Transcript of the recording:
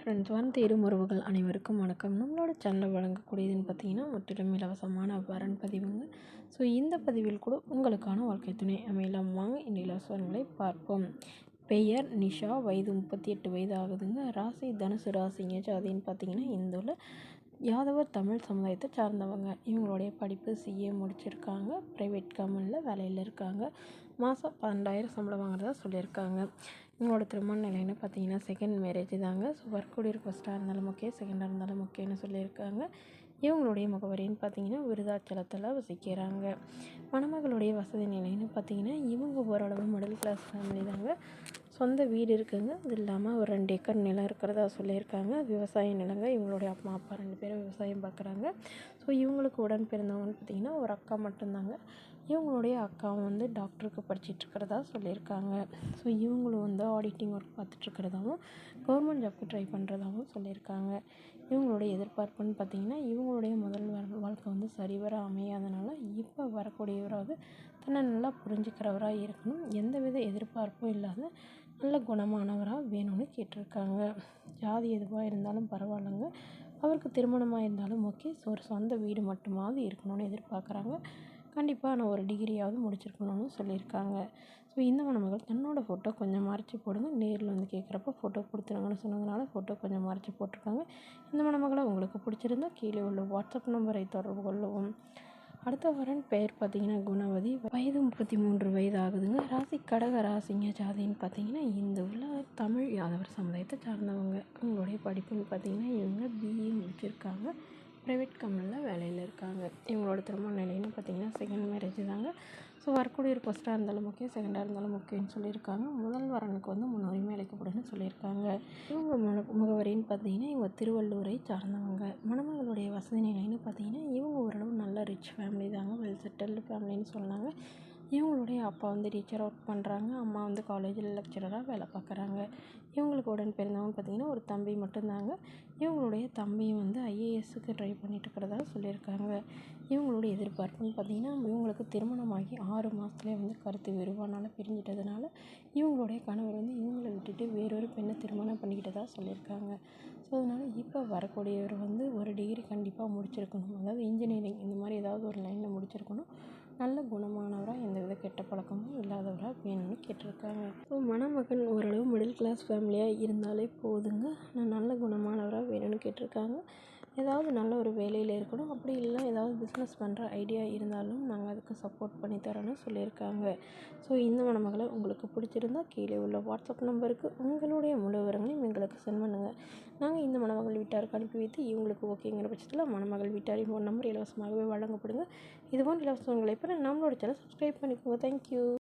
Friends தேரும் உறவுகள் அனைவருக்கும் வணக்கம். நம்மளோட சேனலில் வழங்கக்கூடியதுன்னு பார்த்தீங்கன்னா முற்றிலும் இலவசமான வரன் பதிவுங்க. ஸோ இந்த பதிவில் கூட உங்களுக்கான வாழ்க்கை துணை அமையலாம். வாங்க இந்த இலவசங்களை பார்ப்போம். பெயர் நிஷா, வயது 38 வயது ஆகுதுங்க. ராசி தனுசு ராசிங்க. ஜாதின்னு பார்த்தீங்கன்னா இந்துவில் யாதவர் தமிழ் சமுதாயத்தை சார்ந்தவங்க. இவங்களுடைய படிப்பு சிஏ முடிச்சிருக்காங்க. ப்ரைவேட் கம்பெனியில் வேலையில் இருக்காங்க. மாதம் 12,000 சம்பளம் வாங்குறதா சொல்லியிருக்காங்க. இவங்களோட திருமண நிலைன்னு பார்த்தீங்கன்னா செகண்ட் மேரேஜ் தாங்க. ஸோ ஒர்க்குடைய ஃபஸ்ட்டாக இருந்தாலும் ஓகே, செகண்டாக இருந்தாலும் ஓகேன்னு சொல்லியிருக்காங்க. இவங்களுடைய முகவரின்னு பார்த்தீங்கன்னா விருதாச்சலத்தில் வசிக்கிறாங்க. மணமகளுடைய வசதி நிலைன்னு பார்த்தீங்கன்னா இவங்க ஓரளவு மிடில் கிளாஸ் ஃபேமிலி தாங்க. சொந்த வீடு இருக்குங்க. அது இல்லாமல் ஒரு 2 ஏக்கர் நிலம் இருக்கிறதா சொல்லியிருக்காங்க. விவசாய நிலங்க. இவங்களுடைய அம்மா அப்பா 2 பேரும் விவசாயம் பார்க்குறாங்க. ஸோ இவங்களுக்கு உடன் பிறந்தவங்கன்னு பார்த்திங்கன்னா ஒரு அக்கா மட்டும்தாங்க. இவங்களுடைய அக்காவும் டாக்டருக்கு படிச்சுட்டு இருக்கிறதா சொல்லியிருக்காங்க. ஸோ இவங்களும் ஆடிட்டிங் ஒர்க் பார்த்துட்ருக்கிறதாவும் கவர்மெண்ட் ஜாப்க்கு ட்ரை பண்ணுறதாகவும் சொல்லியிருக்காங்க. இவங்களுடைய எதிர்பார்ப்புன்னு பார்த்திங்கன்னா இவங்களுடைய முதல் வாழ்க்கை சரிவர அமையாதனால இப்போ வரக்கூடியவராக தன்னை நல்லா புரிஞ்சுக்கிறவராக இருக்கணும். எந்தவித எதிர்பார்ப்பும் இல்லாத நல்ல குணமானவராக வேணும்னு கேட்டிருக்காங்க. ஜாதி எதுவாக இருந்தாலும் பரவாயில்லைங்க. அவருக்கு திருமணமாக இருந்தாலும் ஓகே. ஸோ ஒரு சொந்த வீடு மட்டுமாவது இருக்கணும்னு எதிர்பார்க்குறாங்க. கண்டிப்பாக நான் ஒரு டிகிரியாவது முடிச்சிருக்கணும்னு சொல்லியிருக்காங்க. ஸோ இந்த மணமகள் தன்னோட ஃபோட்டோ கொஞ்சம் மறைச்சி போடுங்க. நேரில் கேட்குறப்ப ஃபோட்டோ கொடுத்துருங்கன்னு சொன்னதுனால ஃபோட்டோ கொஞ்சம் மறைச்சி போட்டிருக்காங்க. இந்த மணமகளை உங்களுக்கு பிடிச்சிருந்தா கீழே உள்ள வாட்ஸ்அப் நம்பரை தொடர்பு கொள்ளவும். அடுத்த வரன் பெயர் பார்த்தீங்கன்னா குணவதி, வயது 33 வயது ஆகுதுங்க. ராசி கடக ராசிங்க. ஜாதின்னு பார்த்தீங்கன்னா இந்துவில் தமிழ் யாதவர் சமுதாயத்தை சார்ந்தவங்க. இவங்களுடைய படிப்புன்னு பார்த்தீங்கன்னா இவங்க பிஇ முடிச்சிருக்காங்க. ப்ரைவேட் கம்பெனியில் வேலையில் இருக்காங்க. இவங்களோட திருமண நிலைன்னு பார்த்தீங்கன்னா செகண்ட் மேரேஜ் தாங்க. ஸோ வரக்கூடிய ஒரு ஃபஸ்ட்டாக இருந்தாலும் ஓகே, செகண்டாக இருந்தாலும் ஓகேன்னு சொல்லியிருக்காங்க. முதல் வரனுக்கு முன்னுரிமை அளிக்கப்படும்னு சொல்லியிருக்காங்க. இவங்க முகவரின்னு பார்த்தீங்கன்னா இவங்க திருவள்ளூரை சார்ந்தவங்க. மணமகளுடைய வசதி நிலைன்னு பார்த்தீங்கன்னா இவங்க ஓரளவு நல்ல ரிச் ஃபேமிலி தாங்க. வெல் செட்டில்டு ஃபேமிலின்னு சொன்னாங்க. இவங்களுடைய அப்பா டீச்சராக ஒர்க் பண்ணுறாங்க. அம்மா காலேஜில் லெக்சரராக வேலை பார்க்குறாங்க. இவங்களுக்கு உடன் பிறந்தவங்க பார்த்திங்கன்னா ஒரு தம்பி மட்டும்தாங்க. இவங்களுடைய தம்பியும் ஐஏஎஸ்க்கு ட்ரை பண்ணிட்டு இருக்கிறதா சொல்லியிருக்காங்க. இவங்களுடைய எதிர்பார்ப்புன்னு பார்த்திங்கன்னா இவங்களுக்கு திருமணமாகி 6 மாதத்துலேயே கருத்து வேறுபாடுனால பிரிஞ்சிட்டதுனால இவங்களுடைய கணவர் இவங்களை விட்டுட்டு வேறொரு பெண்ணை திருமணம் பண்ணிக்கிட்டதா சொல்லியிருக்காங்க. ஸோ அதனால் இப்போ வரக்கூடியவர் ஒரு டிகிரி கண்டிப்பாக முடிச்சிருக்கணும். அதாவது இன்ஜினியரிங் இந்த மாதிரி ஏதாவது ஒரு லைனில் முடிச்சிருக்கணும். நல்ல குணமானவராக எந்தவித கெட்ட பழக்கமும் இல்லாதவராக வேணும்னு கேட்டிருக்காங்க. ஸோ மணமகன் ஓரளவு மிடில் கிளாஸ் ஃபேமிலியாக இருந்தாலே போதுங்க. ஆனால் நல்ல குணமானவராக வேணும்னு கேட்டிருக்காங்க. ஏதாவது நல்ல ஒரு வேலையில் இருக்கணும். அப்படி இல்லைனா ஏதாவது பிஸ்னஸ் பண்ணுற ஐடியா இருந்தாலும் நாங்கள் அதுக்கு சப்போர்ட் பண்ணி தரோன்னு சொல்லியிருக்காங்க. ஸோ இந்த மணமகளை உங்களுக்கு பிடிச்சிருந்தா கீழே உள்ள வாட்ஸ்அப் நம்பருக்கு உங்களுடைய முழு விவரங்களையும் எங்களுக்கு சென்ட் பண்ணுங்கள். நாங்கள் இந்த மணமகள் வீட்டாருக்கு அனுப்பி வைத்து இவங்களுக்கு ஓகேங்கிற பட்சத்தில் மணமகள் வீட்டாரின் ஃபோன் நம்பர் இலவசமாகவே வழங்கப்படுங்க. இதுபோன்ற இலவசங்களை பெற நம்மளோட சேனல் சப்ஸ்கிரைப் பண்ணிக்கோங்க. தேங்க்யூ.